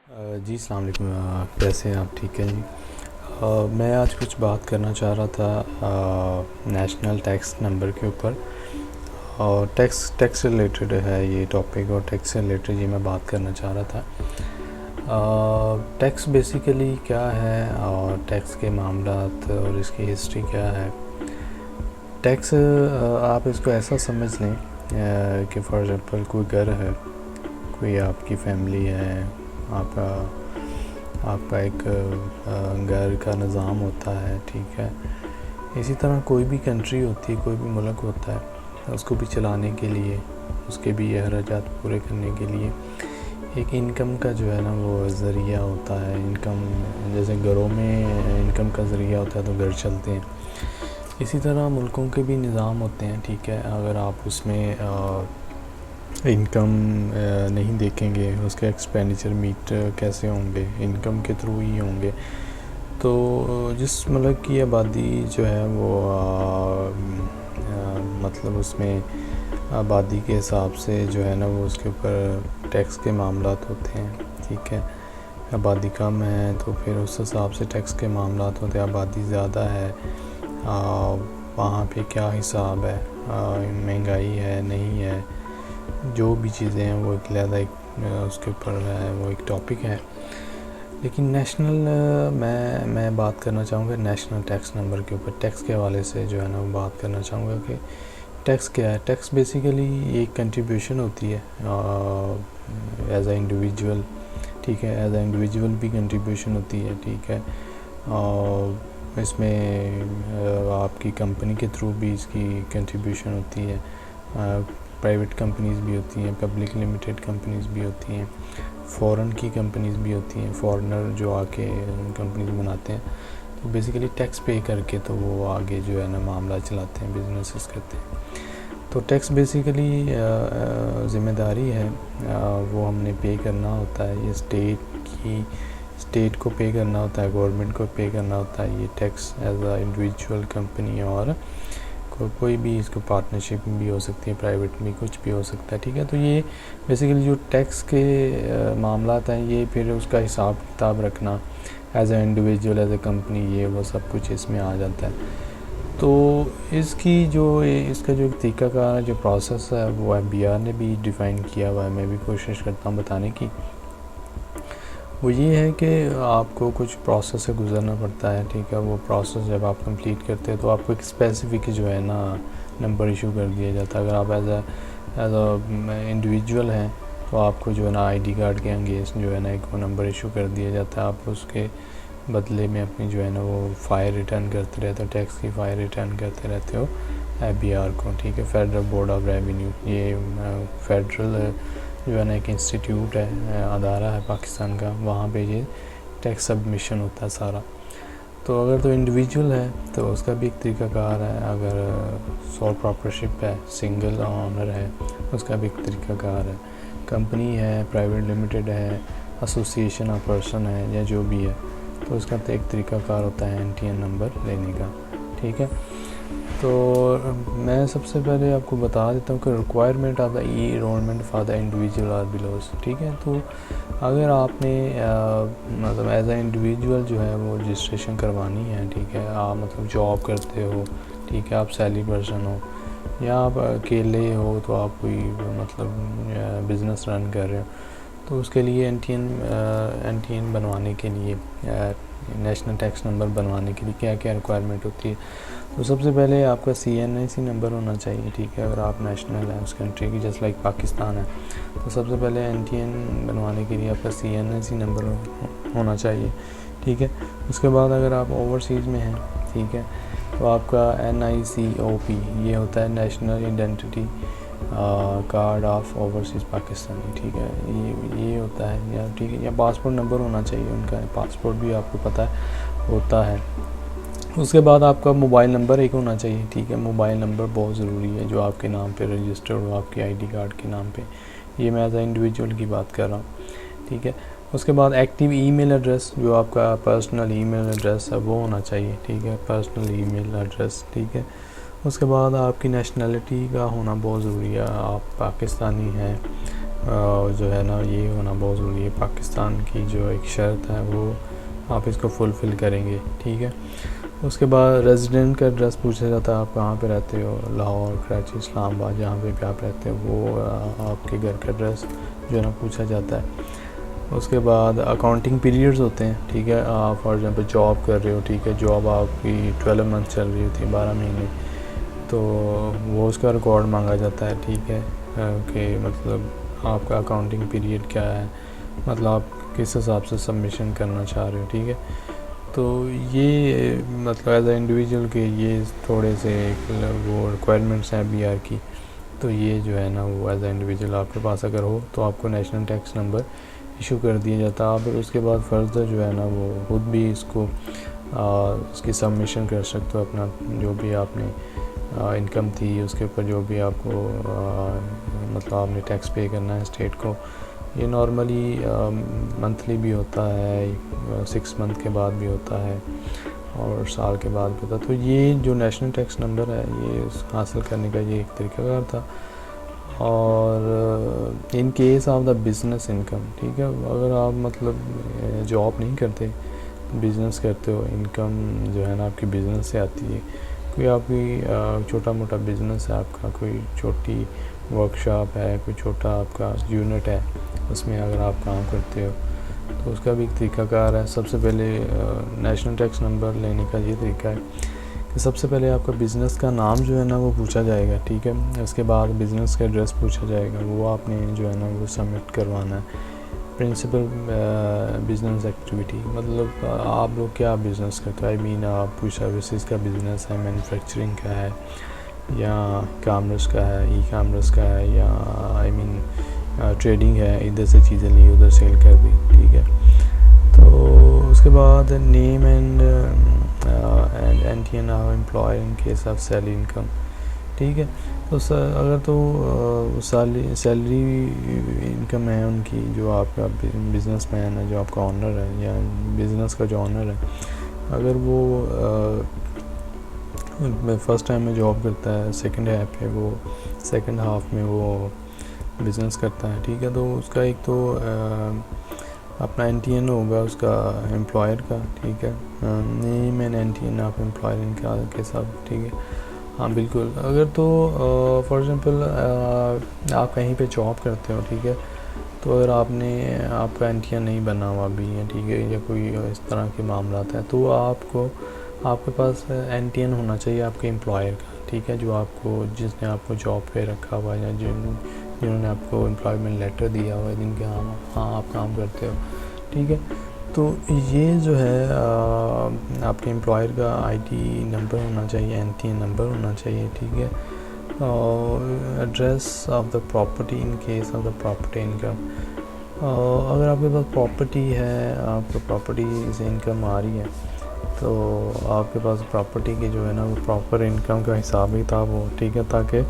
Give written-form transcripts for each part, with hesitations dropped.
जी अस्सलाम वालेकुम। कैसे हैं आप? ठीक है जी। मैं आज कुछ बात करना चाह रहा था नेशनल टैक्स नंबर के ऊपर। और टैक्स टैक्स रिलेटेड है ये टॉपिक, और टैक्स से रिलेटेड ये मैं बात करना चाह रहा था। टैक्स बेसिकली क्या है और टैक्स के मामलात और इसकी हिस्ट्री क्या है। टैक्स आप इसको ऐसा समझ लें कि फॉर एग्ज़ाम्पल कोई घर है, कोई आपकी फैमिली है, आपका आपका एक घर का निज़ाम होता है, ठीक है। इसी तरह कोई भी कंट्री होती है, कोई भी मुल्क होता है, उसको भी चलाने के लिए, उसके भी अखराजात पूरे करने के लिए एक इनकम का जो है ना वो ज़रिया होता है। इनकम जैसे घरों में इनकम का ज़रिया होता है तो घर चलते हैं, इसी तरह मुल्कों के भी निज़ाम होते हैं, ठीक है। अगर आप उसमें इनकम नहीं देखेंगे, उसके एक्सपेंडिचर मीट कैसे होंगे, इनकम के थ्रू ही होंगे। तो जिस मुल्क की आबादी जो है वो मतलब उसमें आबादी के हिसाब से जो है ना वो उसके ऊपर टैक्स के मामलात होते हैं, ठीक है। आबादी कम है तो फिर उस हिसाब से टैक्स के मामलात होते हैं। आबादी ज़्यादा है, वहाँ पे क्या हिसाब है, महंगाई है नहीं है, जो भी चीज़ें हैं वो एक अलग एक उसके ऊपर है, वो एक टॉपिक है। लेकिन नेशनल मैं बात करना चाहूँगा नेशनल टैक्स नंबर के ऊपर। टैक्स के हवाले से जो है ना वो बात करना चाहूँगा कि टैक्स क्या है। टैक्स बेसिकली एक कंट्रीब्यूशन होती है एज अ इंडिविजुअल, ठीक है। एज अ इंडिविजुअल भी कंट्रीब्यूशन होती है, ठीक है। और इसमें आपकी कंपनी के थ्रू भी इसकी कंट्रीब्यूशन होती है। प्राइवेट कंपनीज़ भी होती हैं, पब्लिक लिमिटेड कंपनीज़ भी होती हैं, फ़ॉरेन की कंपनीज़ भी होती हैं, फ़ॉरेनर जो आके कंपनीज़ बनाते हैं। तो बेसिकली टैक्स पे करके तो वो आगे जो है ना मामला चलाते हैं, बिजनेसेस करते हैं। तो टैक्स बेसिकली ज़िम्मेदारी है, वो हमने पे करना होता है। ये स्टेट को पे करना होता है, गवर्नमेंट को पे करना होता है ये tax as a individual company, और कोई भी इसको पार्टनरशिप भी हो सकती है, प्राइवेट भी कुछ भी हो सकता है, ठीक है। तो ये बेसिकली जो टैक्स के मामलात हैं, ये फिर उसका हिसाब किताब रखना as a individual, as a company, ये वो सब कुछ इसमें आ जाता है। तो इसका जो तरीक़ाकार जो प्रोसेस है वो FBR ने भी डिफ़ाइन किया हुआ है। मैं भी कोशिश करता हूँ बताने की। वो ये है कि आपको कुछ प्रोसेस से गुज़रना पड़ता है, ठीक है। वो प्रोसेस जब आप कंप्लीट करते हैं तो आपको एक स्पेसिफ़िक जो है ना नंबर इशू कर दिया जाता है। अगर आप एज अ इंडिविजुअल हैं तो आपको जो है ना ID कार्ड के अगेंस्ट जो है ना एक वो नंबर इशू कर दिया जाता है। आप उसके बदले में अपनी जो है ना वो फ़ाइल रिटर्न करते रहते हो, टैक्स की फ़ाइल रिटर्न करते रहते हो FBR को, ठीक है। फेडरल बोर्ड ऑफ रेवेन्यू, ये फेडरल जो है ना एक इंस्टीट्यूट है, अदारा है पाकिस्तान का, वहाँ पे ये टैक्स सबमिशन होता है सारा। तो अगर तो इंडिविजुअल है तो उसका भी एक तरीक़ाकार है। अगर सोल प्रॉपरशिप है, सिंगल ऑनर है, उसका भी एक तरीक़ाकार है। कंपनी है, प्राइवेट लिमिटेड है, एसोसिएशन ऑफ पर्सन है, या जो भी है, तो उसका तो एक तरीक़ाकार होता है NTN नंबर लेने का, ठीक है। तो मैं सबसे पहले आपको बता देता हूँ कि requirement of the enrolment for the individual are below, ठीक है। तो अगर आपने मतलब एज अ इंडिविजुअल जो है वो रजिस्ट्रेशन करवानी है, ठीक है। आप मतलब जॉब करते हो, ठीक है, आप सैलरी पर्सन हो, या आप अकेले हो तो आप कोई मतलब बिज़नेस रन कर रहे हो, तो उसके लिए NTN बनवाने के लिए, नेशनल टैक्स नंबर बनवाने के लिए क्या क्या रिक्वायरमेंट होती है। तो सबसे पहले आपका CNIC नंबर होना चाहिए, ठीक है। अगर आप नेशनल हैं उस कंट्री की, जस्ट लाइक पाकिस्तान है, तो सबसे पहले NTN बनवाने के लिए आपका CNIC नंबर होना चाहिए, ठीक है। उसके बाद अगर आप ओवरसीज़ में हैं, ठीक है, तो आपका NICOP ये होता है national identity card of overseas Pakistani, ठीक है। ये होता है, या ठीक है, या पासपोर्ट नंबर होना चाहिए उनका, पासपोर्ट भी आपको पता है होता है। उसके बाद आपका मोबाइल नंबर एक होना चाहिए, ठीक है। मोबाइल नंबर बहुत ज़रूरी है जो आपके नाम पे रजिस्टर्ड हो, आपके ID कार्ड के नाम पे। ये मैं एज ए इंडिविजुअल की बात कर रहा हूँ, ठीक है। उसके बाद एक्टिव ईमेल एड्रेस, जो आपका पर्सनल ईमेल एड्रेस है वो होना चाहिए, ठीक है, पर्सनल ईमेल एड्रेस, ठीक है। उसके बाद आपकी नेशनलिटी का होना बहुत ज़रूरी है। आप पाकिस्तानी हैं, जो है ना ये होना बहुत ज़रूरी है। पाकिस्तान की जो एक शर्त है वो आप इसको फुलफ़िल करेंगे, ठीक है। उसके बाद रेजिडेंट का एड्रेस पूछा जाता है, आप कहाँ पे रहते हो, लाहौर, कराची, इस्लामाबाद, जहाँ पे भी आप रहते हो वो आपके घर का एड्रेस जो है ना पूछा जाता है। उसके बाद अकाउंटिंग पीरियड्स होते हैं, ठीक है। आप फॉर एग्जांपल जॉब कर रहे हो, ठीक है, जॉब आपकी 12 मंथ चल रही होती है, 12 महीने, तो वो उसका रिकॉर्ड मांगा जाता है, ठीक है, कि मतलब आपका अकाउंटिंग पीरियड क्या है, मतलब आप किस हिसाब से सबमिशन करना चाह रहे हो, ठीक है। तो ये मतलब एज ए इंडिविजुअल के ये थोड़े से वो रिक्वायरमेंट्स हैं बीआर की। तो ये जो है ना वो एज ए इंडिविजुअल आपके पास अगर हो तो आपको नेशनल टैक्स नंबर इशू कर दिया जाता है। आप उसके बाद फर्दर जो है ना वो खुद भी इसको उसकी सबमिशन कर सकते हो, अपना जो भी आपने इनकम थी उसके ऊपर जो भी आपको मतलब आपने टैक्स पे करना है स्टेट को। ये नॉर्मली मंथली भी होता है, 6 मंथ के बाद भी होता है और साल के बाद भी होता है। तो ये जो नेशनल टैक्स नंबर है ये हासिल करने का ये एक तरीक़ाकार था। और इन case of the business income, ठीक है, अगर आप मतलब जॉब नहीं करते, बिज़नेस करते हो, इनकम जो है ना आपकी बिज़नेस से आती है, कोई आपकी छोटा मोटा बिज़नेस है आपका, कोई छोटी वर्कशॉप है, कोई छोटा आपका यूनिट है, उसमें अगर आप काम करते हो तो उसका भी एक तरीक़ाकार है। सबसे पहले नेशनल टैक्स नंबर लेने का ये तरीका है कि सबसे पहले आपका बिज़नेस का नाम जो है ना वो पूछा जाएगा, ठीक है। उसके बाद बिज़नेस का एड्रेस पूछा जाएगा, वो आपने जो है ना वो सबमिट करवाना है। प्रिंसिपल बिज़नेस एक्टिविटी, मतलब आप लोग क्या बिज़नेस करते हो, आई मीन आप कोई सर्विसेज का बिज़नेस है, मैन्युफैक्चरिंग का है या कॉमर्स का है, ई कॉमर्स का है, या आई मीन ट्रेडिंग है, इधर से चीज़ें ली उधर सेल कर दी, ठीक है। तो उसके बाद name and an employ in case of salary income, ठीक है। तो अगर तो सैलरी इनकम है उनकी, जो आपका बिजनेसमैन है, जो आपका ऑनर है या बिज़नेस का जो ऑनर है, अगर वो फर्स्ट टाइम में जॉब करता है, सेकंड हाफ में वो बिज़नेस करता है, ठीक है, तो उसका एक तो अपना NTN होगा उसका एम्प्लॉयर का, ठीक है, name and NTN of employer इनका के साथ, ठीक है। हाँ बिल्कुल। अगर तो फॉर एग्ज़ाम्पल आप कहीं पे जॉब करते हो, ठीक है, तो अगर आपका NTN नहीं बना हुआ भी है, ठीक है, या कोई इस तरह के मामला है, तो आपके पास NTN होना चाहिए आपके एम्प्लॉयर का, ठीक है, जिसने आपको जॉब पे रखा हुआ है या जिन्होंने आपको एम्प्लॉयमेंट लेटर दिया हुआ है, जिनके हाँ आप काम करते हो, ठीक है। तो ये जो है आपके एम्प्लॉयर का ID नंबर होना चाहिए, NTN नंबर होना चाहिए, ठीक है, और address of the property in case of the property income. अगर आपके पास प्रॉपर्टी है, आपको प्रॉपर्टी से इनकम आ रही है, तो आपके पास प्रॉपर्टी की जो है ना वो प्रॉपर इनकम का हिसाब किताब हो, ठीक है, ताकि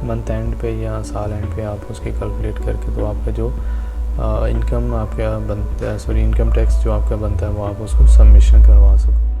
मंथ एंड पे या साल एंड पे आप उसके कैलकुलेट करके तो आपका जो इनकम आपका बनता है, इनकम टैक्स जो आपका बनता है वो आप उसको सबमिशन करवा सको।